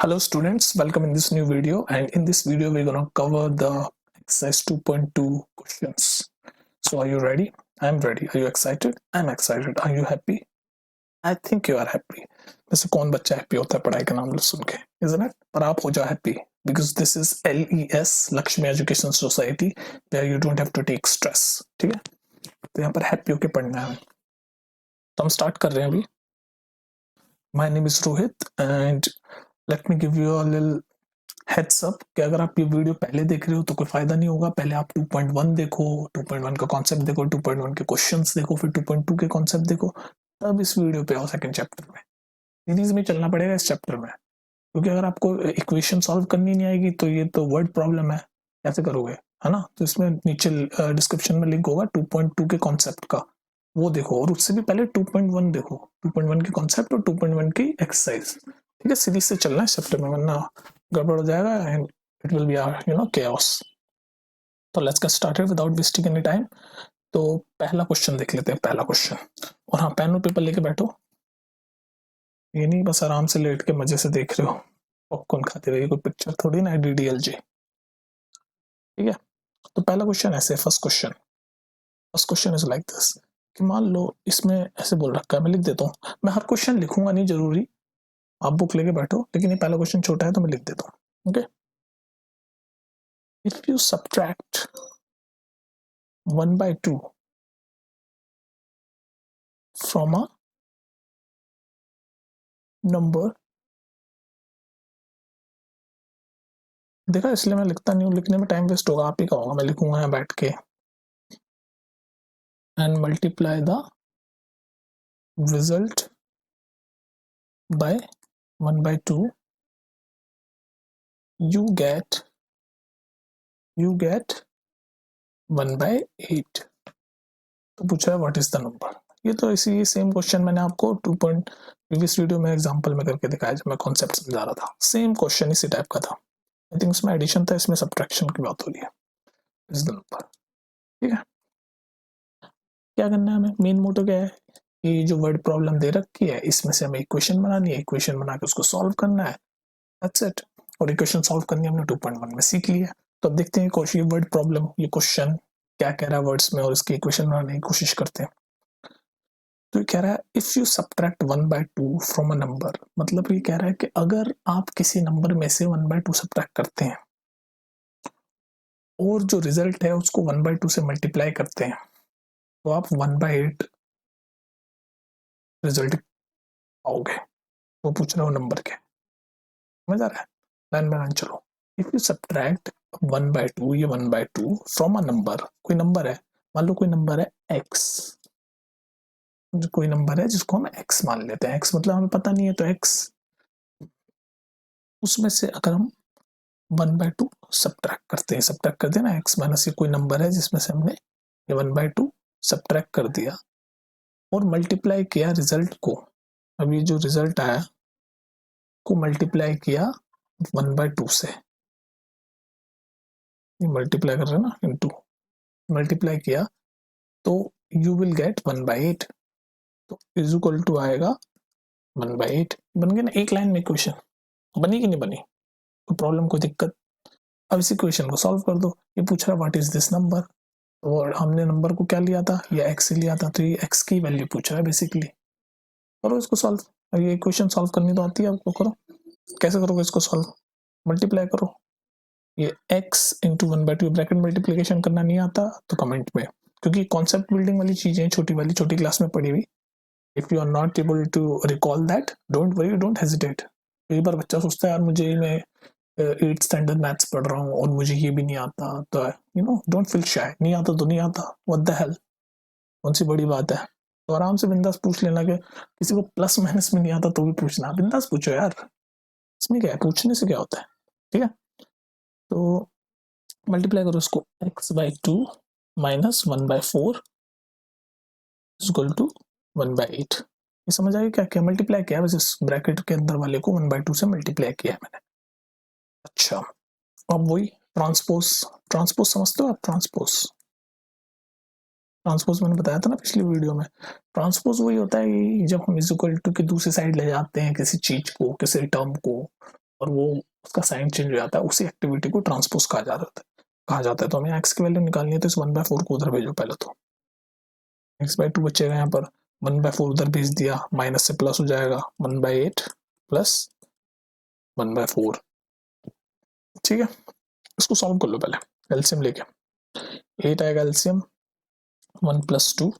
Hello students, welcome in this new video, and in this video we're going to cover the exercise 2.2 questions. So are you ready? I'm ready. Are you excited? I'm excited. Are you happy? I think you are happy. वैसे कौन बच्चा happy होता है पढ़ाई का नाम सुन के, isn't it? पर आप हो जाओ happy because this is LES Lakshmi education society where you don't have to take stress. ठीक है, तो यहाँ पर हैप्पी होके पढ़ना है. तो हम स्टार्ट कर रहे हैं अभी. My name is Rohit and let me give you a little heads up कि अगर आप ये वीडियो पहले देख रहे हो तो कोई फायदा नहीं होगा. पहले आप 2.1 देखो, 2.1 का कॉन्सेप्ट देखो, 2.1 के क्वेश्चंस देखो, फिर 2.2 के कॉन्सेप्ट देखो, तब इस वीडियो पे आओ सेकंड चैप्टर में. सीरीज में चलना पड़ेगा इस चैप्टर में, क्योंकि अगर आपको इक्वेशन सॉल्व करनी नहीं आएगी तो ये तो वर्ड प्रॉब्लम है, कैसे करोगे, है ना? तो इसमें नीचे डिस्क्रिप्शन में लिंक होगा 2.2 के कॉन्सेप्ट का, वो देखो. और उससे भी पहले 2.1 देखो, 2.1 के कॉन्सेप्ट और 2.1 की एक्सरसाइज. ठीक है, सीरीज से चलना है इस चैप्टर में, वरना गड़बड़ हो जाएगा and it will be chaos. तो let's get started without wasting any time. तो पहला क्वेश्चन देख लेते हैं, पहला क्वेश्चन. और हाँ, पेन और पेपर लेके बैठो, ये नहीं बस आराम से लेट के मजे से देख रहे हो, पॉपकॉर्न खाते रहिए, कोई पिक्चर थोड़ी ना DDLJ. ठीक है, तो पहला क्वेश्चन ऐसे, first question is like this कि मान लो इसमें ऐसे बोल रखा है, मैं लिख देता हूँ. मैं हर क्वेश्चन लिखूंगा नहीं जरूरी, आप बुक लेके बैठो, लेकिन ये पहला क्वेश्चन छोटा है तो मैं लिख देता हूँ. Okay, if you subtract 1/2 from a number, देखा इसलिए मैं लिखता नहीं हूँ, लिखने में टाइम वेस्ट होगा, आप ही का होगा, मैं लिखूंगा यहाँ बैठ के. And multiply the result by 1/2, you get 1/8. तो पूछा है व्हाट इज द नंबर. ये तो इसी सेम क्वेश्चन मैंने आपको प्रीवियस वीडियो में एग्जांपल में करके दिखाया जब मैं कॉन्सेप्ट समझा रहा था. सेम क्वेश्चन इसी टाइप का था. आई थिंक इसमें एडिशन था, इसमें सब्ट्रैक्शन की बात हो रही है. Is the number. ठीक है, क्या करना है हमें, मेन मोटो क्या है, ये जो वर्ड प्रॉब्लम दे रखी है इसमें से हमें इक्वेशन बनानी है, इक्वेशन बना के उसको सॉल्व करना है. That's it. और इक्वेशन सॉल्व करनी हमने 2.1 में सीख लिया. तो अब देखते हैं ये वर्ड प्रॉब्लम, ये क्वेश्चन क्या कह रहा है वर्ड्स में, और इसकी इक्वेशन बनाने की कोशिश करते हैं. तो ये कह रहा है if you subtract 1/2 from a number, मतलब ये कह रहा है कि अगर आप किसी नंबर में से 1/2 सब्ट्रैक्ट करते हैं और जो रिजल्ट है उसको 1/2 से मल्टीप्लाई करते हैं, तो आप 1/8 रिजल्ट पाओगे. वो पूछ रहे हो नंबर के, समझ आ रहा है? लाइन बाय लाइन चलो. इफ यू सब्ट्रैक्ट 1/2, ये 1/2 फ्रॉम अ नंबर, कोई नंबर है, मान लो कोई नंबर है x, कोई नंबर है जिसको हम x मान लेते हैं. x मतलब हमें पता नहीं है, तो x, उसमें से अगर हम 1/2 सब्ट्रैक्ट करते हैं, सब्ट्रैक्ट करते हैं ना, x माइनस ये कोई नंबर है जिसमें से हमने ये 1/2 सब्ट्रैक्ट कर दिया और मल्टीप्लाई किया रिजल्ट को. अब ये जो रिजल्ट आया को मल्टीप्लाई किया 1/2 से, ये मल्टीप्लाई कर रहे हैं ना, इनटू मल्टीप्लाई किया, तो यू विल गेट 1/8. तो इज इक्वल टू आएगा 1/8. बन गया ना, एक लाइन में इक्वेशन. बनी कि नहीं बनी, कोई प्रॉब्लम, कोई दिक्कत? अब इस इक्वेशन को सॉल्व कर दो. ये पूछ रहा है व्हाट इज दिस नंबर, और हमने नंबर को क्या लिया था, ये x लिया था, तो ये x की वैल्यू पूछ रहा है बेसिकली. करो इसको सॉल्व. अब ये इक्वेशन सॉल्व करनी तो आती है आपको, करो. कैसे करोगे इसको सॉल्व, मल्टीप्लाई करो. ये x इंटू 1/2 ब्रैकेट मल्टीप्लीकेशन करना नहीं आता तो कमेंट में, क्योंकि कॉन्सेप्ट बिल्डिंग वाली चीजें छोटी वाली छोटी क्लास में पढ़ी हुई. If you are not able to recall that, don't worry, don't hesitate. कई बार बच्चा सोचता है यार मुझे, मैं 8th स्टैंडर्ड मैथ्स पढ़ रहा हूँ और मुझे ये भी नहीं आता, तो डोंट फील शाय. नहीं आता तो नहीं आता, व्हाट द हेल, कौन सी बड़ी बात है. तो आराम से बिंदास पूछ लेना. कि किसी को प्लस माइनस में नहीं आता तो भी पूछना, बिंदास पूछो यार, इसमें क्या है, पूछने से क्या होता है. ठीक है, तो मल्टीप्लाई करो इसको, x/2 minus 1/4 is equal to 1/8. ये समझ आएगा क्या क्या मल्टीप्लाई किया है, बस इस ब्रैकेट के अंदर वाले को 1/2 से मल्टीप्लाई किया है मैंने. अच्छा, अब वही ट्रांसपोज. ट्रांसपोज समझते हो आप? ट्रांसपोज मैंने बताया था ना पिछली वीडियो में. ट्रांसपोज वही होता है कि जब हम इज इक्वल टू की दूसरी साइड ले जाते हैं किसी चीज को, किसी टर्म को, और वो उसका साइन चेंज हो जाता है, उसी एक्टिविटी को ट्रांसपोज कहा जाता है। तो हमें एक्स की वैल्यू निकालनी है, तो इस 1/4 को उधर भेजो पहले। तो x/2 बचेगा यहाँ पर, 1/4 उधर भेज दिया, माइनस से प्लस हो जाएगा, 1/8 प्लस 1/4। ठीक है, इसको सॉल्व कर लो पहले एलसीएम लेके। 8 आएगा एलसीएम, 1 + 2,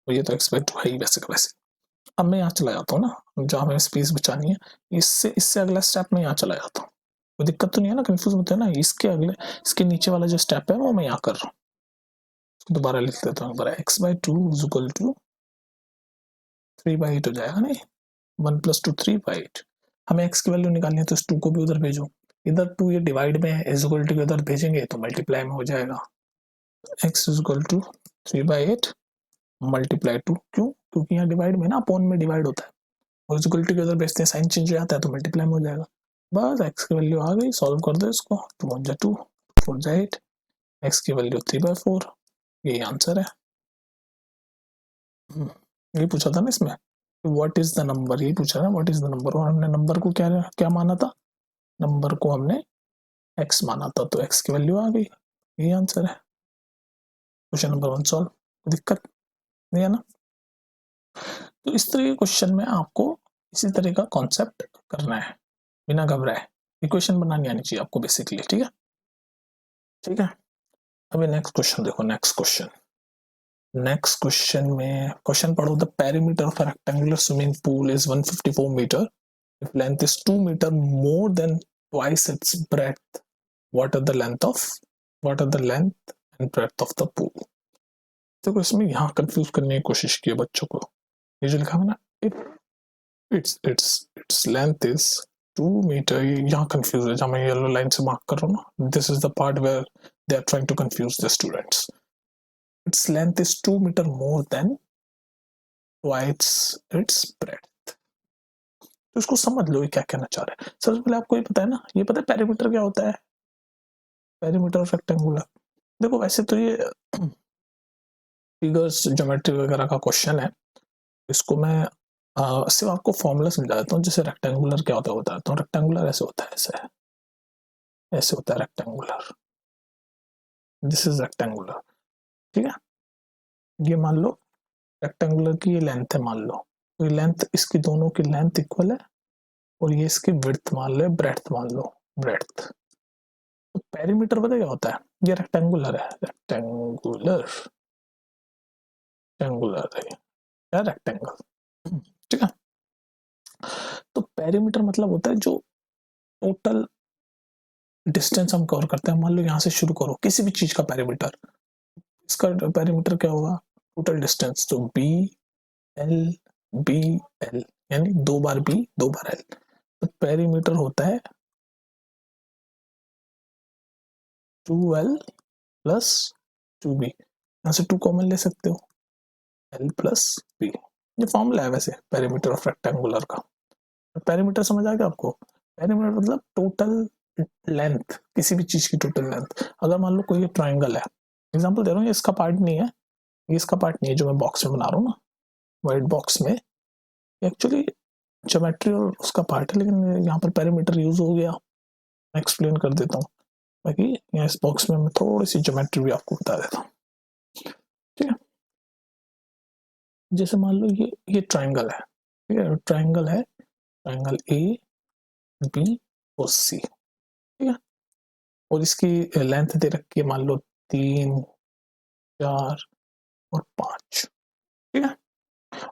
ये तो x/2 है ही वैसे का वैसे। अब मैं यहाँ चला जाता हूँ ना, जहाँ हमें स्पेस बचानी है, इससे अगला स्टेप में यहाँ चला जाता हूँ। कोई दिक्कत तो नहीं है ना, कंफ्यूज मत है ना। इसके नीचे वाला जो स्टेप है वो मैं यहाँ कर रहा हूँ। दोबारा लिख देता हूँ, x/2 = 3/8 हो जाएगा नहीं, 1 + 2 3/8। हमें x की वैल्यू निकालनी है, तो इस 2 को भी उधर भेजो। इधर 2 ये डिवाइड में है, इक्वल टू उधर भेजेंगे तो मल्टीप्लाई में हो जाएगा। x = 3/8 मल्टीप्लाई 2, क्यों? क्योंकि यहाँ डिवाइड में ना, अपॉन में डिवाइड होता है, और इक्वलिटी के उधर भेजते हैं, साइन चेंज हो जाता है तो मल्टीप्लाई में हो जाएगा। बस x की वैल्यू आ गई, सॉल्व कर दो इसको। 2 × 2 4 × 8, x की वैल्यू 3/4, यही आंसर है। ये पूछा था ना इसमें, व्हाट इज द नंबर, ये पूछा ना व्हाट इज द नंबर, और हमने नंबर को क्या क्या माना था, नंबर को हमने x माना था, तो x की वैल्यू आ गई, यही आंसर है। क्वेश्चन नंबर 1 सॉल्व, दिक्कत नहीं है ना। तो इस तरह के क्वेश्चन में आपको इसी तरह का कॉन्सेप्ट करना है, बिना घबराए। इक्वेशन बनानी आनी चाहिए आपको बेसिकली, ठीक है। ठीक है, अभी नेक्स्ट क्वेश्चन देखो। नेक्स्ट क्वेश्चन में क्वेश्चन पढ़ो। The perimeter of a rectangular swimming pool is 154 metre if length is 2 meter more than twice its breadth, what are the length and breadth of the pool? देखो इसमें यहाँ confuse करने की कोशिश की है बच्चों को। ये जो लिखा है ना, its length is 2 meter, यहाँ कंफ्यूज है, जहाँ मैं येलो लाइन से मार्क कर रहा हूँ ना, this is the part where they are trying to confuse the students. its length is 2 meter more than twice its breadth। तो इसको समझ लो ये क्या कहना चाह रहा है। सबसे पहले आपको ये पता है ना, ये पता है पेरीमीटर क्या होता है, पेरीमीटर ऑफ रेक्टेंगुलर। देखो वैसे तो ये फिगर्स ज्योमेट्री वगैरह का क्वेश्चन है, इसको मैं सिर्फ आपको फॉर्मूला समझा देता हूँ। जैसे रेक्टेंगुलर क्या होता है बताता हूँ। रेक्टेंगुलर ऐसे होता है, ऐसे होता है रेक्टेंगुलर, दिस इज रेक्टेंगुलर। ठीक है, ये मान लो रेक्टेंगुलर की ये लेंथ है, मान लो तो ये लेंथ, इसकी दोनों की लेंथ इक्वल है, और ये इसकी विड्थ मान लो, ब्रेड्थ मान लो, ब्रेड्थ। तो पेरीमीटर पता क्या होता है, ये रेक्टेंगुलर है, रेक्टेंगुलर है या रेक्टेंगल। ठीक है, तो पेरीमीटर मतलब होता है जो टोटल डिस्टेंस हम कवर करते हैं। मान लो यहाँ से शुरू करो किसी भी चीज का पेरीमीटर, इसका पेरीमीटर क्या होगा, टोटल डिस्टेंस, तो बी एल बी एल, यानी 2 बार बी 2 बार एल। तो पेरीमीटर होता है 2l प्लस 2b, यहाँ से 2 कॉमन ले सकते हो, l प्लस b। ये फॉर्मूला है वैसे पेरीमीटर ऑफ रेक्टेंगुलर का। पेरीमीटर समझ आ गया आपको। पेरीमीटर मतलब टोटल लेंथ, किसी भी चीज की टोटल लेंथ। अगर मान लो कोई ये ट्राइंगल है, एग्जांपल दे रहा हूँ, ये इसका पार्ट नहीं है, ये इसका पार्ट नहीं है जो मैं बॉक्स में बना रहा हूँ ना, व्हाइट बॉक्स में, एक्चुअली ज्योमेट्री और उसका पार्ट है, लेकिन यहाँ पर पेरीमीटर यूज हो गया। मैं एक्सप्लेन कर देता हूँ, बाकी यहाँ इस बॉक्स में मैं थोड़ी सी ज्योमेट्री भी आपको बता देता हूँ। ठीक है, जैसे मान लो ये ट्राइंगल है, ठीक है, ट्राइंगल है, ट्राइंगल ए बी और सी। ठीक है, और इसकी लेंथ दे रखी है मान लो 3 4 और 5। ठीक है,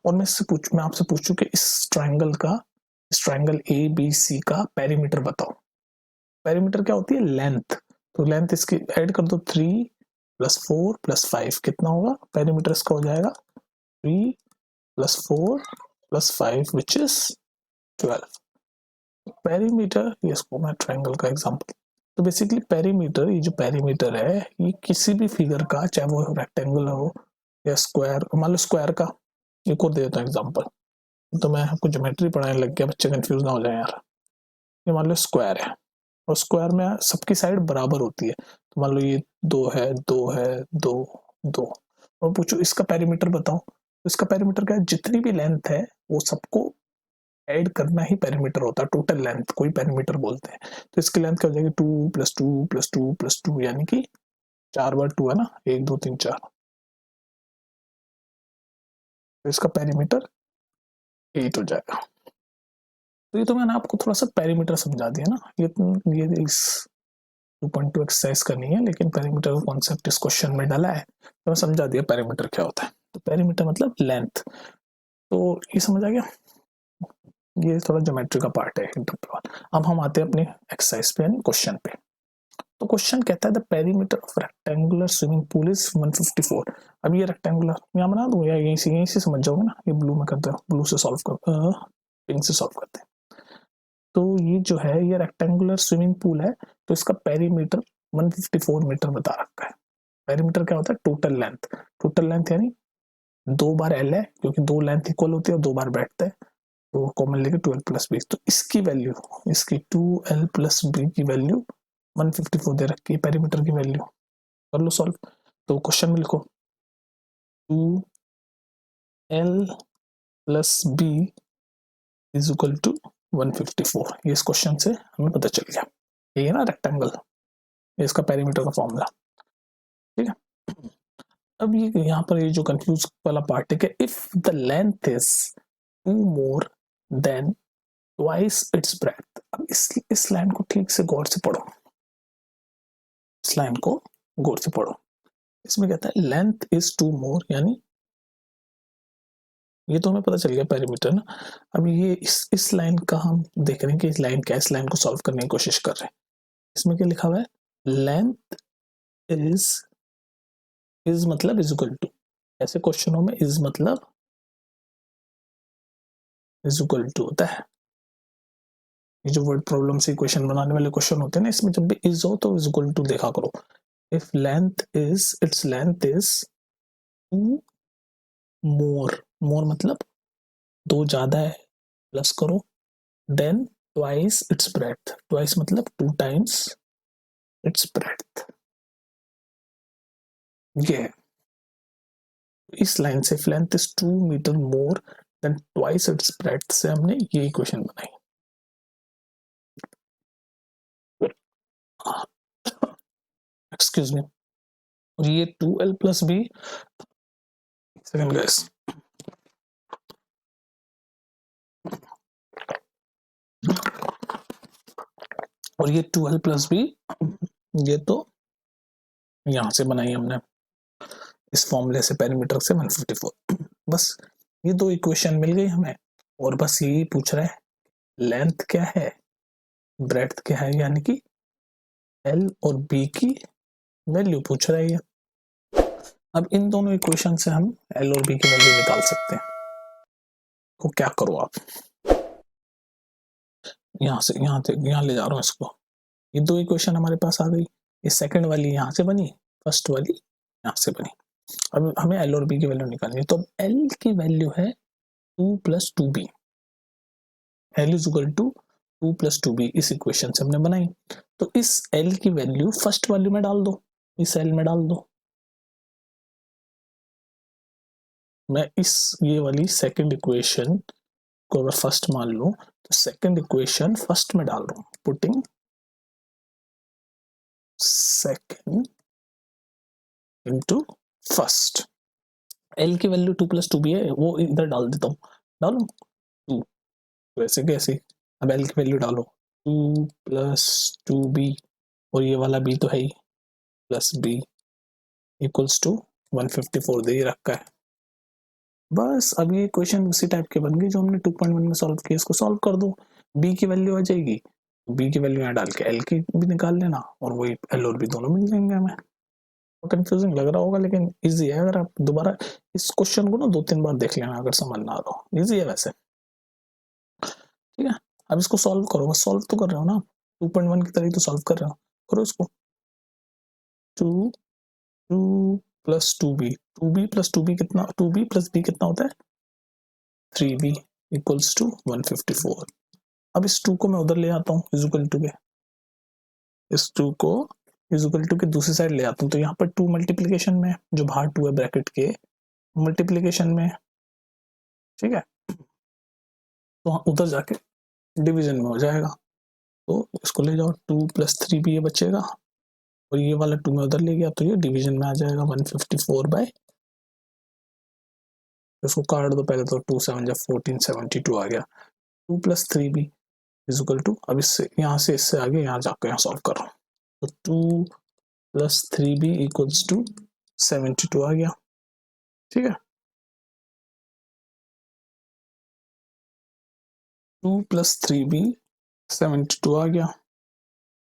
और मैं आपसे पूछूं कि इस ट्राइंगल ए बी सी का पेरीमीटर बताओ। पेरीमीटर क्या होती है, लेंथ। तो लेंथ इसकी ऐड कर दो, 3 + 4 + 5 कितना होगा, पेरीमीटर इसका हो जाएगा 3 + 4 + 5 विच इज 12। पेरीमीटर, ये इसको मैं ट्राइंगल का एग्जांपल, तो बेसिकली पेरीमीटर, ये जो पेरीमीटर है ये किसी भी फिगर का, चाहे वो रेक्टेंगल हो या स्क्वायर, मान लो स्क्वायर का, एक और दे देता हूँ एग्जांपल, तो मैं आपको ज्योमेट्री पढ़ाने लग गया, बच्चे कंफ्यूज ना हो जाए यार। ये मान लो स्क्वायर है, और स्क्वायर में सबकी साइड बराबर होती है, तो मान लो ये 2 है 2 है 2 2, और पूछो इसका पेरीमीटर बताओ, तो इसका पेरीमीटर क्या है, जितनी भी लेंथ है वो सबको ऐड करना ही पेरीमीटर होता है, टोटल लेंथ कोई पेरीमीटर बोलते हैं। तो इसकी लेंथ क्या हो जाएगी 2 + 2 + 2 + 2 यानी कि 4 बार 2 है ना, 1 2 3 4। तो इसका पेरीमीटर 8 हो जाएगा। तो ये तो मैंने आपको थोड़ा सा पेरीमीटर समझा दिया ना, ये इस 2.2 एक्सरसाइज करनी है, लेकिन पेरीमीटर का कॉन्सेप्ट इस क्वेश्चन में डाला है तो मैं समझा दिया पेरीमीटर क्या होता है। तो पेरीमीटर मतलब लेंथ। तो ये समझ आ गया, ये थोड़ा ज्योमेट्री का पार्ट है। अब हम आते हैं अपने एक्सरसाइज पे यानी क्वेश्चन पे। तो क्वेश्चन कहता है the perimeter of rectangular swimming pool is 154। अब ये रेक्टेंगुलर यहाँ बना दूं या यहीं से समझ जाओगे ना, ये ब्लू में करते हैं, ब्लू से सॉल्व कर, पिंक से सॉल्व करते हैं। तो ये जो है ये रेक्टेंगुलर स्विमिंग पूल है, तो इसका पेरीमीटर 154 मीटर बता रखा है। पेरीमीटर क्या होता है, टोटल लेंथ। टोटल लेंथ यानी 2 बार एल है, क्योंकि 2 लेंथ इक्वल होती है और 2 बार बैठते हैं, तो कॉमन लेके 12 + b। तो इसकी वैल्यू, इसकी 2l + b की वैल्यू 154 दे रखी है, पेरीमीटर की वैल्यू। कर लो सॉल्व। तो क्वेश्चन में लिखो 2l + b is equal to 154। ये इस क्वेश्चन से हमें पता चल गया, ये है ना रेक्टेंगल, ये इसका पेरीमीटर का फॉर्मूला। ठीक है, अब ये यहाँ पर ये जो कंफ्यूज वाला पार्ट है कि if the length is 2 more than twice its breath. अब इस लाइन को ठीक से गौर से पढ़ो, इस लाइन को गौर से पढ़ो। इसमें कहता है लेंथ इज 2 मोर, यानी ये तो हमें पता चल गया पेरीमीटर ना। अब ये इस लाइन का हम देख रहे हैं कि इस लाइन क्या है, इस लाइन को सॉल्व करने की कोशिश कर रहे हैं। इसमें क्या लिखा हुआ है, लेंथ इज मतलब इज इक्वल टू, ऐसे क्वेश्चनों में इज मतलब इज इक्वल टू होता है। ये जो वर्ड प्रॉब्लम से इक्वेशन बनाने वाले क्वेश्चन होते हैं ना, इसमें जब भी इज हो तो इज इक्वल टू देखा करो। If length is, its length is 2 more, more मतलब 2 ज्यादा है, प्लस करो, then twice its breadth, twice मतलब 2 टाइम्स इट्स ब्रेथ। ये इस लाइन से length is 2 metre more than twice its breadth से हमने ये इक्वेशन बनाई। Excuse me. और ये 2l + b, सेकंड गाइस, और ये 2l + b, ये तो यहां से बनाई हमने इस फॉर्मूले से, पेरीमीटर से 154। बस ये 2 इक्वेशन मिल गई हमें, और बस यही पूछ रहा है लेंथ क्या है, ब्रेड्थ क्या है, यानी कि l और b की वैल्यू पूछ रहा है ये। अब इन दोनों इक्वेशन से हम l और b की वैल्यू निकाल सकते हैं। तो क्या करो आप, यहाँ ले जा रहा हूँ इसको। ये 2 इक्वेशन हमारे पास आ गई, ये सेकंड वाली यहाँ से बनी, फर्स्ट वाली यहाँ से बनी। अब हमें एल और बी की वैल्यू निकालनी है। तो एल की वैल्यू है 2 + 2b, L is equal to 2 + 2b, इस इक्वेशन से हमने बनाई। तो इस एल की वैल्यू फर्स्ट वैल्यू में डाल दो, इस एल में डाल दो। मैं इस ये वाली सेकंड इक्वेशन को अगर फर्स्ट मान लूं, तो सेकंड इक्वेशन फर्स्ट में डाल रहा हूं, putting second into first. L की वैल्यू 2 + 2b है, वो इधर डाल देता हूँ, डालो 2, वैसे कैसे। अब एल की वैल्यू डालो 2 + 2b, और ये वाला b तो है ही, प्लस b इक्वल्स टू 154 दे रखा है। बस अब ये क्वेश्चन उसी टाइप के बन गए जो हमने 2.1 में सॉल्व किया। इसको सॉल्व कर दो, b की वैल्यू आ जाएगी, b की वैल्यू यहाँ डाल के l की भी निकाल लेना, और वही l और b दोनों मिल जाएंगे हमें। कंफ्यूजिंग लग रहा होगा, लेकिन इजी है। अगर आप दोबारा इस क्वेश्चन को ना 2-3 बार देख लेना अगर समझ ना आ रहा हो, इजी है वैसे। ठीक है, अब इसको सॉल्व करो, बस सॉल्व तो कर रहे हो ना, 2.1 की तरह तो सॉल्व कर रहे हो, करो इसको। 2 + 2b, 2b + 2b कितना, 2b + b कितना होता है 3b इक्वल्स टू 154। अब इस 2 को मैं उधर ले आता हूँ इज इक्वल टू के, इस 2 को इज इक्वल टू के दूसरी साइड ले आता हूँ। तो यहाँ पर 2 मल्टीप्लीकेशन में, जो बाहर 2 है ब्रैकेट के मल्टीप्लीकेशन में, ठीक है। तो उधर जाके डिवीजन में हो जाएगा। तो इसको ले जाओ, 2 + 3b ये बचेगा, और ये वाला 2 में उधर ले गया तो ये डिवीजन में आ जाएगा 154/, इसको काट दो पहले तो, 2 7 जा 14, 72 आ गया। 2 + 3b इक्वल टू, अब इससे यहाँ से इससे आगे यहाँ जाकर यहाँ सॉल्व कर रहा हूँ, तो 2 + 3b इक्वल्स टू 72 आ गया। ठीक है, 2 + 3b 72 आ गया।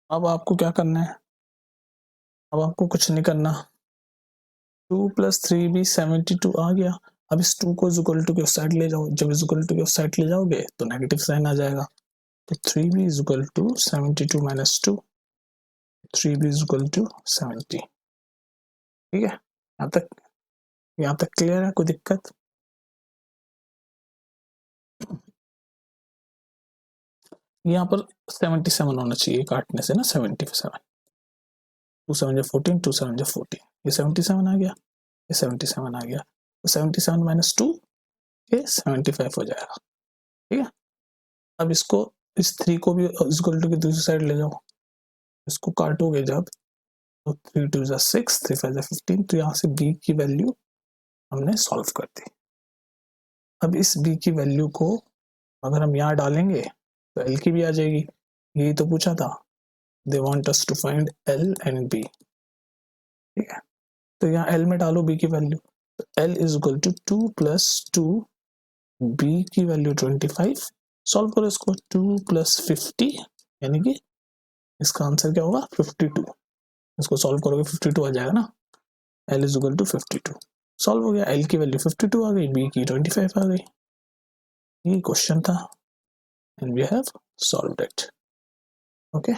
अब आपको क्या करना है, अब आपको कुछ नहीं करना, 2 + 3b 72 आ गया। अब इस 2 को इक्वल टू के उस साइड ले जाओ, जब इक्वल टू के उस साइड ले जाओगे तो नेगेटिव साइन आ जाएगा, तो 3b equal to 72 - 2, 3b equal to 70। ठीक है, यहाँ तक क्लियर है, कोई दिक्कत? यहाँ पर 77 होना चाहिए काटने से ना, 77, 2 7 जा 14, 2 7 जा 14, ये 77 आ गया, ये 77 आ गया, तो 77 - 2 ये 75 हो जाएगा। ठीक है, अब इसको, इस 3 को भी इक्वल टू की दूसरी साइड ले जाओ, इसको काटोगे जब तो 3 2 जा 6, 3 5 जा 15, तो यहाँ से b की वैल्यू हमने सॉल्व कर दी। अब इस b की वैल्यू को अगर हम यहाँ डालेंगे तो l की भी आ जाएगी, यही तो पूछा था, they want us to find l and b। ठीक है, तो यहाँ l में डालो b की वैल्यू, तो l is equal to 2 + 2, b की वैल्यू 25, सॉल्व करो इसको, 2 + 50 यानी कि इसका आंसर क्या होगा 52, इसको सॉल्व करोगे 52 आ जाएगा ना, l is equal to 52, solve हो गया, l की वैल्यू 52 आ गई, b की 25 आ गई। ये क्वेश्चन था and we have solved it. Okay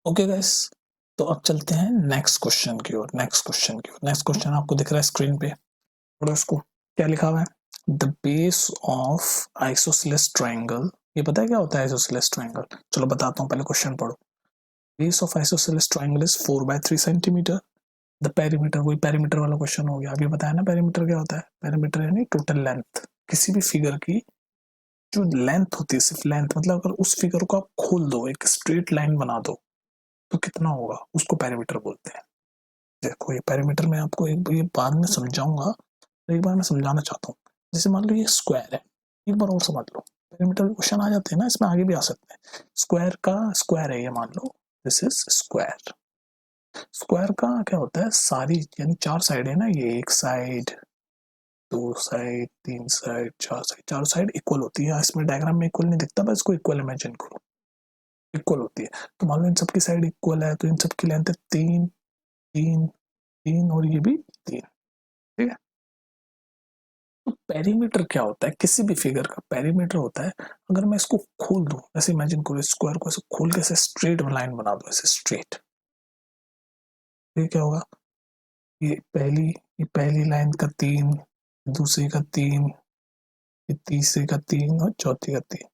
okay guys, तो अब चलते हैं नेक्स्ट क्वेश्चन की ओर। नेक्स्ट क्वेश्चन आपको दिख रहा है स्क्रीन पे, और उसको क्या लिखा हुआ है, the base of isosceles triangle. ये पता है क्या होता है आइसोसेलेस ट्रायंगल? चलो बताता हूँ, पहले क्वेश्चन पढ़ो। Base of isosceles triangle is 4/3 centimetre. The perimeter, वही पेरीमीटर वाला क्वेश्चन हो गया। अभी बताया ना पेरीमीटर क्या होता है, पेरीमीटर यानी टोटल लेंथ किसी भी फिगर की, जो लेंथ होती है, सिर्फ लेंथ, मतलब अगर उस फिगर को आप खोल दो, एक स्ट्रेट लाइन बना दो, तो कितना होगा, उसको पेरीमीटर बोलते हैं। देखो ये पेरीमीटर मैं आपको ये बाद में समझाऊंगा, तो एक बार मैं समझाना चाहता हूँ। जैसे मान लो ये स्क्वायर है, एक बार और समझ लो, पेरीमीटर के क्वेश्चन आ जाते हैं ना, इसमें आगे भी आ सकते हैं। स्क्वायर का स्क्वायर है ये, मान लो दिस इज स्क्वायर। स्क्वायर का क्या होता है, सारी यानी 4 साइड है ना, ये 1 side, 2 side, 3 side, 4 side, 4 side equal होती है। इसमें डायग्राम में इक्वल नहीं दिखता, बस इसको इक्वल इमेजिन करो, इक्वल होती है। तो मान लो इन सबकी साइड इक्वल है, तो इन सबकी लेंथ है 3 3 3, और ये भी 3। ठीक है, तो पेरीमीटर क्या होता है, किसी भी फिगर का पेरीमीटर होता है, अगर मैं इसको खोल दूं, ऐसे इमेजिन करो स्क्वायर को ऐसे खोल के ऐसे स्ट्रेट लाइन बना दो, ऐसे स्ट्रेट, ये क्या होगा, ये पहली लाइन का 3, दूसरी का 3, ये तीसरे का 3, और चौथी का 3,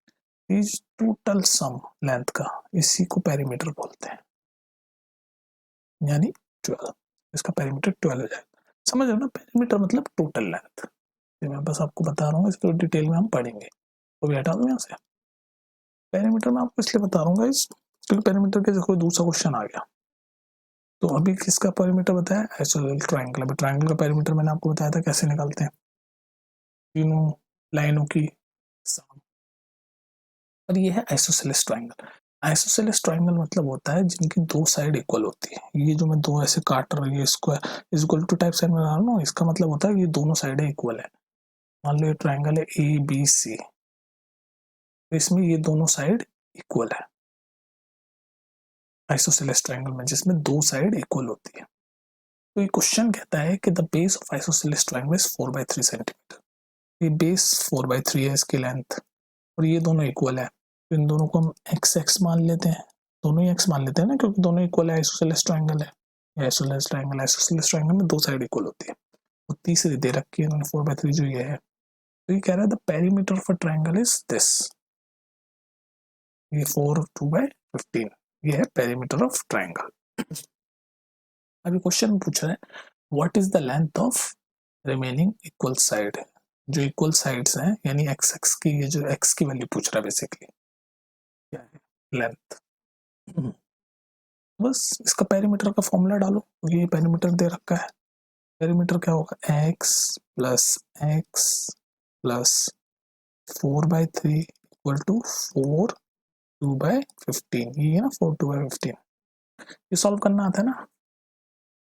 इस टोटल सम लेंथ का, इसी को पेरीमीटर बोलते हैं, यानी 12। इसका पेरीमीटर 12 हो जाएगा। समझ रहे हो ना, पेरीमीटर मतलब टोटल लेंथ। मैं बस आपको बता रहा हूँ, इसको डिटेल में हम पढ़ेंगे। तो भी हटा दो यहाँ से, पेरीमीटर में आपको इसलिए बता रहा हूँ इस, क्योंकि पेरीमीटर के कोई दूसरा क्वेश्चन आ गया। तो अभी किसका पेरीमीटर बताया, आइसोसेलेस ट्रायंगल। अभी ट्रायंगल का पेरीमीटर मैंने आपको बताया था कैसे निकालते हैं, तीनों लाइनों की सम। और ये है आइसोसेलेस ट्रायंगल। आइसोसेलेस ट्रायंगल मतलब होता है जिनकी 2 साइड इक्वल होती है। ये जो मैं 2 ऐसे काट रहा हूँ, ये square is equal to type sign बना रहा हूँ, इसका मतलब होता है ये दोनों साइडें इक्वल है। मान लो ये ट्रायंगल है ABC, तो इसमें ये दोनों साइड इक्वल है आइसोसेलेस ट्रायंगल में, जिसमें 2 साइड इक्वल होती है। तो ये क्वेश्चन कहता है कि the base of isosceles triangle is 4/3 centimetre. ये बेस 4/3 है इसकी लेंथ, और ये दोनों इक्वल है, तो इन दोनों को हम x मान लेते हैं, दोनों ही x मान लेते हैं ना, क्योंकि दोनों इक्वल है, आइसोसेलेस ट्रायंगल है। आइसोसेलेस ट्रायंगल में 2 साइड इक्वल होती है। और तीसरी दे रखी है 4/3 जो ये है। तो ये कह रहा है the perimeter of a triangle is this, ये 4 2/15, ये है पेरीमीटर ऑफ ट्रायंगल। अभी क्वेश्चन पूछ रहा है what is the length of remaining equal side, जो इक्वल साइड्स हैं, यानी एक्स एक्स की, ये जो एक्स की वैल्यू पूछ रहा है बेसिकली क्या है, लेंथ। बस इसका पेरीमीटर का फॉर्मूला डालो, क्योंकि ये पेरीमीटर दे रखा है। पेरीमीटर क्या होगा, एक्स प्लस 4/3 इक्वल टू 4 2/15। ये है ना 4 2/15। ये सॉल्व करना आता है ना,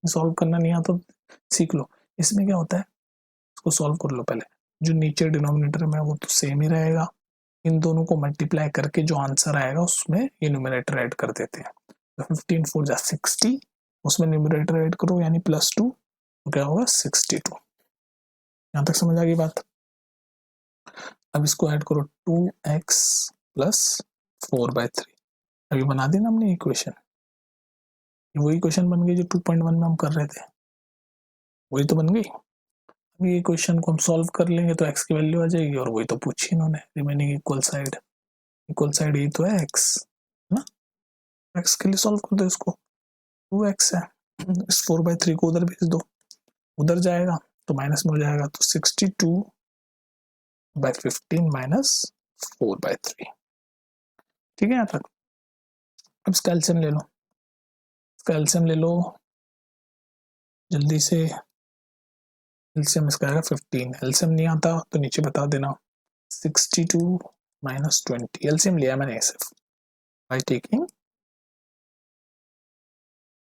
सॉल्व करना नहीं आता तो सीख लो। इसमें क्या होता है, इसको सॉल्व कर लो पहले। जो नीचे डिनोमिनेटर में वो तो सेम ही रहेगा, इन दोनों को मल्टीप्लाई करके जो आंसर आएगा उसमें ये न्यूमरेटर ऐड कर देते हैं। तो 15 4 जा 60, उसमें न्यूमरेटर ऐड करो यानी +2, तो क्या होगा 62। यहाँ तक समझ आ गई बात। अब इसको ऐड करो 2x प्लस 4/3। अभी बना दी ना हमने इक्वेशन, वही क्वेश्चन बन गई जो 2.1 में हम कर रहे थे, वही तो बन गई। अभी ये क्वेश्चन को हम सॉल्व कर लेंगे तो x की वैल्यू आ जाएगी, और वही तो पूछी इन्होंने, रिमेनिंग इक्वल साइड यही तो है x, है ना। x के लिए सॉल्व कर दो इसको, 2x है, इस 4/3 को उधर भेज दो, उधर जाएगा तो माइनस में हो जाएगा, तो 62/15 माइनस 4/3। ठीक है यहाँ तक। अब इसका एलसीएम ले लो, इसका एलसीएम ले लो जल्दी से। एलसीएम इसका आएगा 15, एलसीएम नहीं आता तो नीचे बता देना। 62 माइनस 20, एलसीएम लिया मैंने सिर्फ बाई टेकिंग,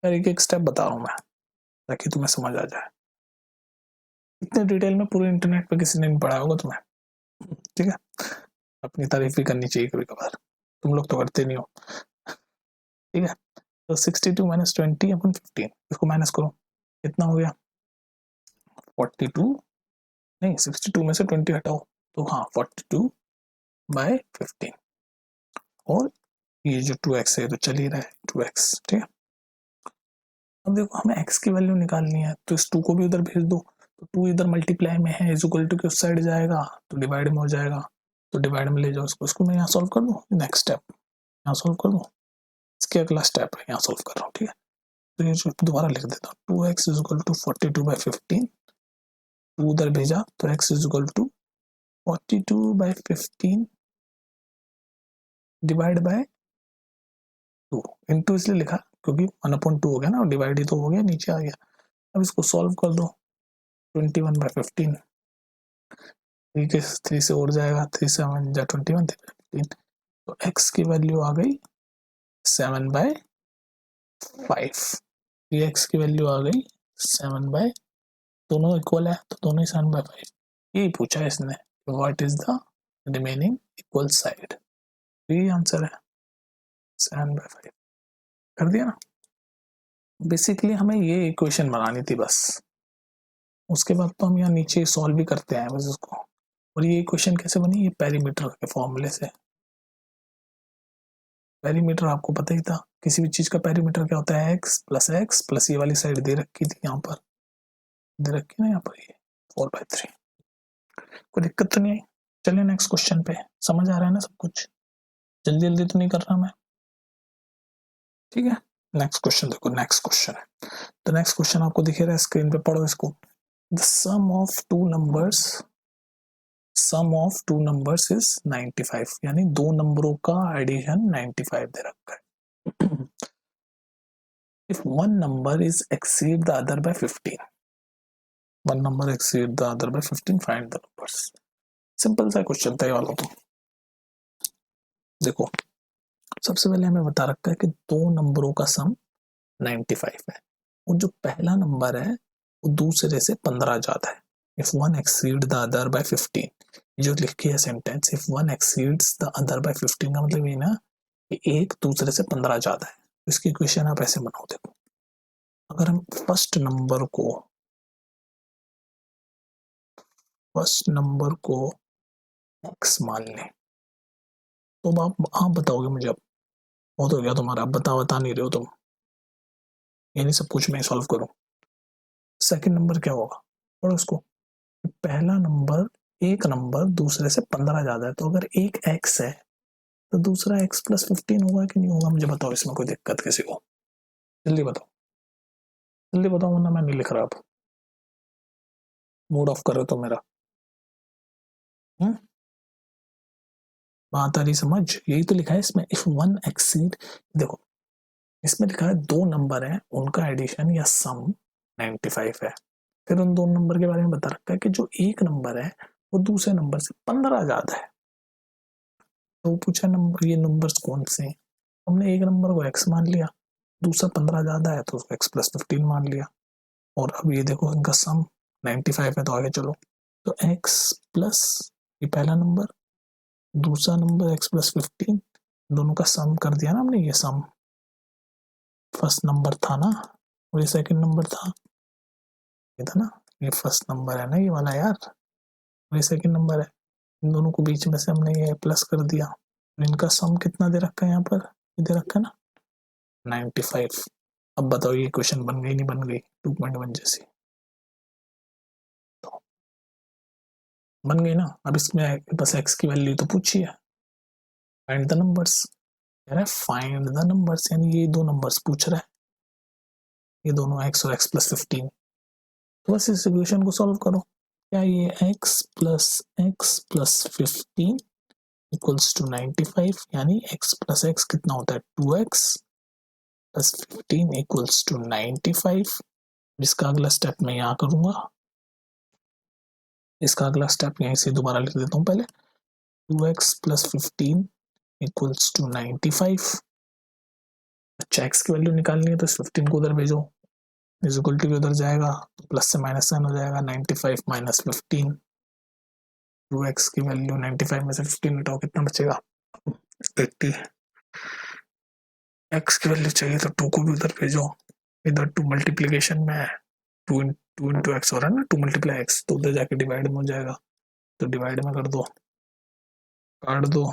एक एक स्टेप बता रहा हूँ मैं ताकि तुम्हें समझ आ जाए। इतने डिटेल में पूरे इंटरनेट पे किसी ने नहीं पढ़ा होगा तुम्हें, ठीक है। अपनी तारीफ भी करनी चाहिए कभी कभार, तुम लोग तो करते नहीं हो, ठीक है। तो 62 माइनस 20 अपन 15, इसको माइनस करो, कितना हो गया 42, नहीं 62 में से 20 हटाओ तो हाँ 42/15, और ये जो 2x है तो चल ही रहा है 2x, ठीक है। अब देखो हमें x की वैल्यू निकालनी है, तो इस 2 को भी उधर भेज दो, तो 2 इधर मल्टीप्लाई में है, इज इक्वल टू की उस साइड जाएगा तो डिवाइड में हो जाएगा, तो डिवाइड में ले जाओ इसको मैं यहाँ सॉल्व कर दूँ, नेक्स्ट स्टेप यहाँ सॉल्व कर दूँ, इसके अगला स्टेप है यहाँ सॉल्व कर रहा हूँ, ठीक है। तो ये जो दोबारा लिख देता हूँ, 2x इज इक्वल टू 42/15, 2 उधर भेजा तो x is equal to 42/15 divide by 2, into इसलिए लिखा क्योंकि 1/2 हो गया ना, और डिवाइड ही तो हो गया, नीचे आ गया। अब इसको सॉल्व कर दो, 21/15, 3 से और जाएगा, 3 से 1 जा 21, 15, तो x की वैल्यू आ गई 7/5। ये x की वैल्यू आ गई 7/, दोनों इक्वल है तो दोनों ही 7/5। यही पूछा है इसने, what is the remaining equal side, यही आंसर है 7/5। कर दिया ना। बेसिकली हमें ये इक्वेशन बनानी थी बस, उसके बाद तो हम यहाँ नीचे सॉल्व भी करते हैं बस इसको। और ये इक्वेशन कैसे बनी, ये पेरीमीटर के फॉर्मूले से। पेरीमीटर आपको पता ही था, किसी भी चीज का पेरीमीटर क्या होता है, x प्लस ये वाली साइड दे रखी थी, यहाँ पर दे रखी ना, यहाँ पर ये 4/3। कोई दिक्कत तो नहीं आई। चलिए नेक्स्ट क्वेश्चन पे, समझ आ रहा है ना सब कुछ, जल्दी जल्दी तो नहीं कर रहा मैं, ठीक है। नेक्स्ट क्वेश्चन देखो, नेक्स्ट क्वेश्चन है, तो नेक्स्ट क्वेश्चन आपको दिखे रहा है स्क्रीन पे, पढ़ो इसको। The sum of two numbers is 95, यानी दो नंबरों का एडिशन 95 दे रखा है। If one number is exceed the other by 15, one number exceed the other by 15, find the numbers. Simple सा क्वेश्चन था ये वाला। तो देखो सबसे पहले हमें बता रखा है कि दो नंबरों का सम 95 है, और जो पहला नंबर है वो दूसरे से 15 ज्यादा है। If one exceed the other by 15, जो लिखी है sentence, if one exceeds the other by 15 का मतलब ये ना कि एक दूसरे से 15 ज्यादा है। तो इसकी इक्वेशन आप ऐसे बनाओ, देखो अगर हम फर्स्ट नंबर को x मान लें, तो आप बताओगे मुझे, अब बहुत हो गया तुम्हारा, अब बता नहीं रहे हो तुम, ये नहीं सब कुछ मैं सॉल्व करूं। सेकंड नंबर क्या होगा, और उसको पहला नंबर, एक नंबर दूसरे से 15 ज्यादा है, तो अगर एक x है तो दूसरा x प्लस 15 होगा कि नहीं होगा, मुझे बताओ, इसमें कोई दिक्कत किसी को, जल्दी बताओ, जल्दी बताओ, वरना मैं नहीं लिख रहा, अब मूड ऑफ कर रहे हो तो मेरा। बात आ रही समझ? यही तो लिखा है इसमें, इफ वन एक्सीड, देखो इसमें लिखा है दो नंबर है उनका एडिशन या सम 95 है, फिर उन दो नंबर के बारे में बता रखा है कि जो एक नंबर है वो दूसरे नंबर से 15 ज्यादा है। तो पूछा नंबर, ये नंबर्स कौन से हैं? हमने एक नंबर को x मान लिया, दूसरा 15 ज्यादा है तो उसको x+15 मान लिया, और अब ये देखो इनका सम 95 है, तो आगे चलो, तो x प्लस ये पहला नंबर, दूसरा नंबर x+15, दोनों का सम कर दिया ना हमने, ये सम फर्स्ट नंबर था ना, और ये सेकंड नंबर था, ये था ना, ये फर्स्ट नंबर है ना ये वाला यार, और ये सेकंड नंबर है, इन दोनों को बीच में से हमने ये प्लस कर दिया, और इनका सम कितना दे रखा है यहाँ पर, ये दे रखा है ना 95। अब बताओ ये क्वेश्चन बन गई नहीं बन गई, 2.1 जैसी तो बन गई ना। अब इसमें बस x की वैल्यू तो पूछी है, फाइंड द नंबर्स, कह रहा है फाइंड द नंबर्स, यानी ये दो नंबर्स पूछ रहा है, ये दोनों x और x+15, तो बस इस इक्वेशन को सॉल्व करो। क्या ये x+15 इक्वल्स टू 95, यानी x प्लस x कितना होता है 2x प्लस 15 इक्वल्स टू 95। इसका अगला स्टेप मैं यहाँ करूंगा, इसका अगला स्टेप यहीं से दोबारा लिख देता हूँ पहले, 2x प्लस 15 इक्वल्स टू 95। अच्छा x की वैल्यू निकालनी है तो इस 15 को उधर भेजो, इज इक्वल टू उधर जाएगा तो प्लस से माइनस साइन हो जाएगा, 95 माइनस 15, 2x की वैल्यू 95 में से 15 घटाओ कितना बचेगा 80, x की वैल्यू चाहिए तो 2 को भी उधर भेजो, इधर 2 मल्टीप्लीकेशन में है, 2 इंटू एक्स हो रहा है ना, 2 मल्टीप्लाई एक्स, तो उधर जाके डिवाइड में हो जाएगा, तो डिवाइड में कर दो, काट दो,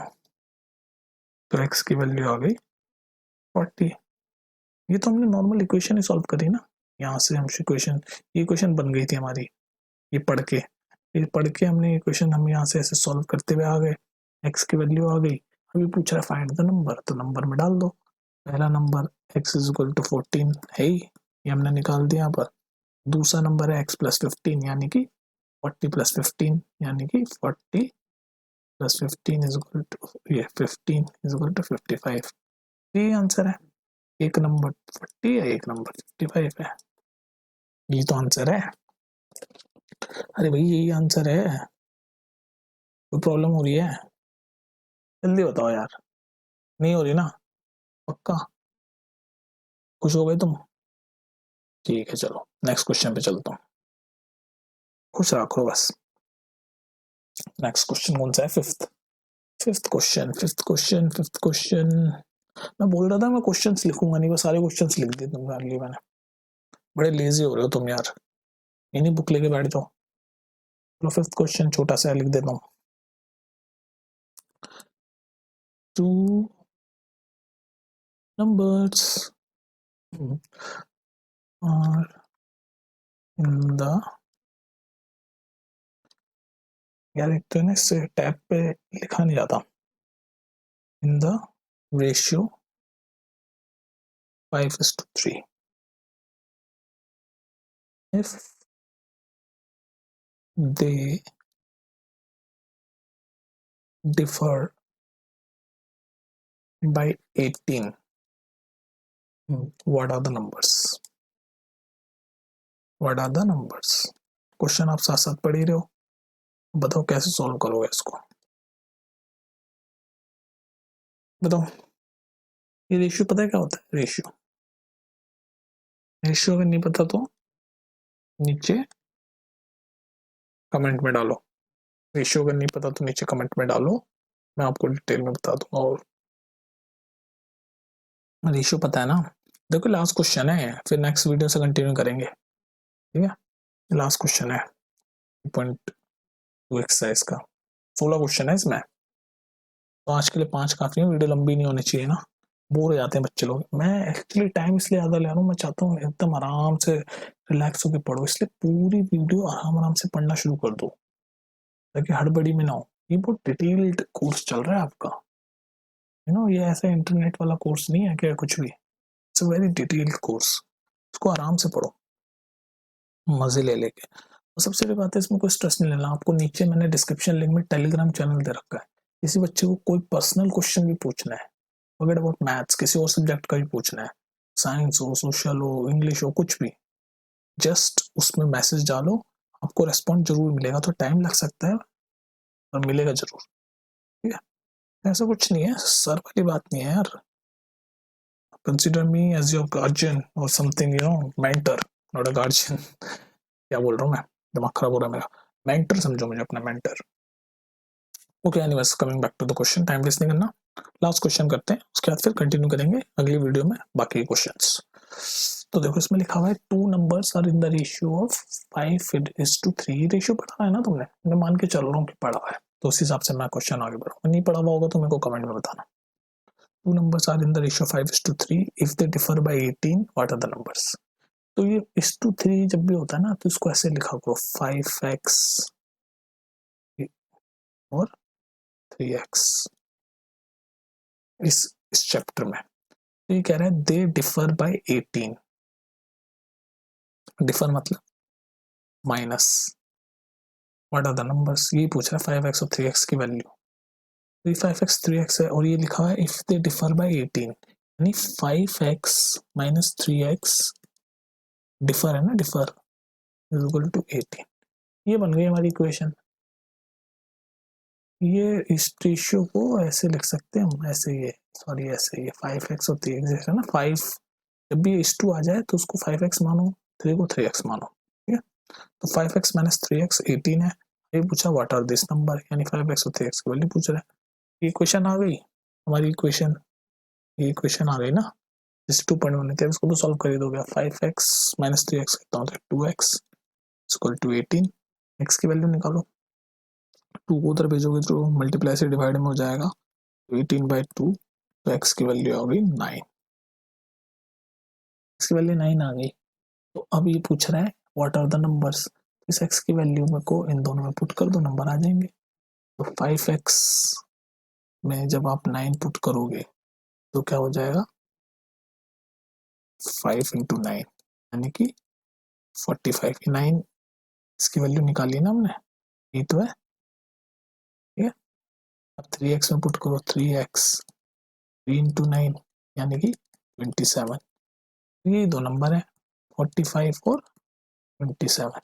तो x की वैल्यू आ गई 40। ये तो हमने नॉर्मल इक्वेशन ही सॉल्व करी ना, यहाँ से हम इक्वेशन, ये इक्वेशन बन गई थी हमारी, ये पढ़ के, ये पढ़ के हमने इक्वेशन हम यहाँ से ऐसे सॉल्व करते हुए आ गए, x की वैल्यू आ गई। अभी पूछ रहा है फाइंड द नंबर, तो नंबर में डाल दो, पहला number x is equal to 14 है ही, ये हमने निकाल दिया यहाँ पर, दूसरा नंबर है x+15 यानी कि 40+15 यानी कि 40+15 इज इक्वल टू, ये 15 इज इक्वल टू 55, ये आंसर है। एक नंबर 40 है, एक नंबर 55 है, ये तो आंसर है। अरे भाई यही आंसर है, कोई प्रॉब्लम हो रही है? जल्दी बताओ यार, नहीं हो रही ना? पक्का खुश हो गए तुम? ठीक है चलो नेक्स्ट क्वेश्चन पे चलता हूँ, खुश रखो बस। नेक्स्ट क्वेश्चन कौन सा है? Fifth question. मैं बोल रहा था मैं क्वेश्चंस लिखूंगा नहीं, वो सारे क्वेश्चंस लिख दिए तुम्हारे लिए मैंने, बड़े लेजी हो रहे हो तुम यार, इन्हीं बुक लेके बैठ जाओ। चलो फिफ्थ क्वेश्चन छोटा सा लिख देता हूँ, to numbers are in the, यार एक तो ना इससे टैब पे लिखा नहीं जाता, इन the ratio 5:3, if they differ by 18, what are the numbers? What are the numbers? Question आप साथ साथ पढ़ ही रहे हो, बताओ कैसे सॉल्व करोगे इसको, बताओ। ये रेशियो पता है क्या होता है? रेशियो, रेशियो अगर नहीं पता तो नीचे कमेंट में डालो, रेशियो अगर नहीं पता तो नीचे कमेंट में डालो, मैं आपको डिटेल में बता दूंगा। और रेशियो पता है ना? देखो लास्ट क्वेश्चन है, फिर नेक्स्ट वीडियो से कंटिन्यू करेंगे, ठीक है? लास्ट क्वेश्चन है 2.2 एक्सरसाइज का, 16 क्वेश्चन है इसमें, तो आज के लिए 5 काफी है, वीडियो लंबी नहीं होनी चाहिए ना, बोर हो जाते हैं बच्चे लोग। मैं एक्चुअली टाइम इसलिए ज्यादा ले रहा हूँ, मैं चाहता हूँ एकदम आराम से रिलैक्स होकर पढ़ो, इसलिए पूरी वीडियो आराम आराम से पढ़ना शुरू कर दो, ताकि हड़बड़ी में ना हो। ये बहुत डिटेल्ड कोर्स चल रहा है आपका, ये ऐसा इंटरनेट वाला कोर्स नहीं है क्या कुछ भी, it's a very detailed course, इसको आराम से पढ़ो मजे ले लेके। और सबसे बड़ी बात है, इसमें कोई स्ट्रेस नहीं लेना आपको। नीचे मैंने डिस्क्रिप्शन लिंक में टेलीग्राम चैनल दे रखा है। किसी बच्चे को कोई पर्सनल क्वेश्चन भी पूछना है, फॉरगेट अबाउट मैथ्स, किसी और सब्जेक्ट का भी पूछना है, साइंस हो, सोशल हो, इंग्लिश हो, कुछ भी, जस्ट उसमें मैसेज डालो, आपको रेस्पॉन्ड जरूर मिलेगा। तो टाइम लग सकता है और मिलेगा जरूर, ठीक है। ऐसा कुछ नहीं है, सर वाली बात नहीं है यार। Consider me as your guardian or something, mentor, not a guardian. क्या बोल रहा हूँ मैं, दिमाग खराब हो रहा है मेरा। मेंटर समझो मुझे, अपना mentor. Okay, anyways coming back to the question, time waste नहीं करना। लास्ट क्वेश्चन करते हैं, उसके बाद फिर कंटिन्यू करेंगे अगली वीडियो में बाकी क्वेश्चंस। तो देखो इसमें लिखा हुआ है 2 numbers are in the ratio of 5:3। Ratio पढ़ा है ना तुमने, मैं मान के चल रहा हूँ कि पढ़ा है, तो उस हिसाब से मैं क्वेश्चन आगे बढ़ाऊंगा। नहीं पढ़ा हुआ होगा तो मेरे को कमेंट में बताना। 2 numbers are in the ratio 5:3, if they differ by 18 what are the numbers. तो ये 1:3 जब भी होता है ना, तो इसको ऐसे लिखा करो 5x और 3x इस चैप्टर में। तो ये कह रहा है दे डिफर बाय 18। डिफर मतलब minus, what are the numbers, ये पूछ रहा है 5x और 3x की वैल्यू। तो ये 5x 3x है और ये लिखा हुआ है इफ दे डिफर बाय 18, यानी 5x माइनस 3x डिफर है ना, डिफर इज इक्वल टू 18। ये बन गई हमारी इक्वेशन। ये इस रेशियो को ऐसे लिख सकते हैं हम, ऐसे ये, सॉरी ऐसे ये 5x और 3x है ना, 5 जब भी इस टू आ जाए तो उसको 5x मानो, 3 को 3x मानो, ठीक है। तो 5x माइनस 3x 18 है। ये पूछा व्हाट आर दिस नंबर, यानी 5x और 3x की वैल्यू पूछ रहा है। ये इक्वेशन आ गई हमारी इक्वेशन, ये इक्वेशन आ गई ना, जिस 2.1 थे उसको तो सॉल्व कर ही दोगे। 5x माइनस 3x कितना होता है, 2x इक्वल टू 18। x की वैल्यू निकालो, 2 को उधर भेजोगे तो मल्टीप्लाई से डिवाइड में हो जाएगा, तो 18/2, तो x की वैल्यू आ गई 9। x की वैल्यू 9 आ गई। तो अब ये पूछ रहा है व्हाट आर द नंबर्स। इस x की वैल्यू में को इन दोनों में पुट कर दो, नंबर आ जाएंगे। तो 5x में जब आप 9 पुट करोगे तो क्या हो जाएगा, 5 इंटू 9 यानी कि 45। 9 इसकी वैल्यू निकाली ना हमने, ये तो है, ठीक है। अब 3x में पुट करो, 3x 3 इंटू 9 यानी कि 27। ये दो नंबर है 45 और 27।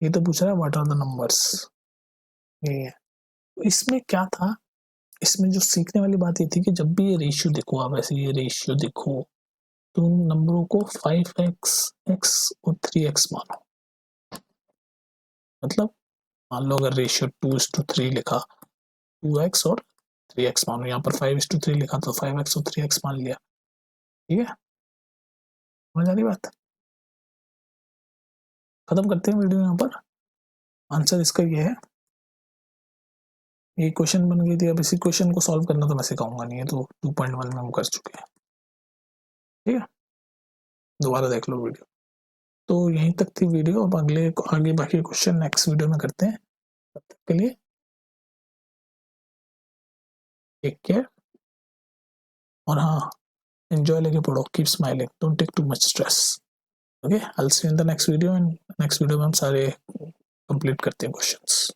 ये तो पूछ रहा है व्हाट आर द नंबर्स, ये है। तो इसमें क्या था, इसमें जो सीखने वाली बात ये थी कि जब भी ये रेशियो देखो, आप ऐसे ये रेशियो देखो तो उन नंबरों को 5x x और 3x मानो। मतलब मान लो अगर रेशियो 2:3 लिखा, 2x और 3x मानो। यहाँ पर 5:3 लिखा तो 5x और 3x मान लिया, ठीक है। समझ आ रही बात। खत्म करते हैं वीडियो यहाँ पर। आंसर इसका ये है, ये क्वेश्चन बन गई थी। अब इसी क्वेश्चन को सॉल्व करना तो मैं सिखाऊंगा नहीं, है तो 2.1 में हम कर चुके हैं, ठीक है। दोबारा देख लो वीडियो। तो यहीं तक थी वीडियो। अब आगे बाकी क्वेश्चन नेक्स्ट वीडियो में करते हैं। तब तक के लिए टेक केयर, और हाँ, एंजॉय लेके पढ़ो, keep smiling, don't take too much stress. Okay, I will see you in the next video, and next video में हम सारे कंप्लीट करते हैं क्वेश्चंस।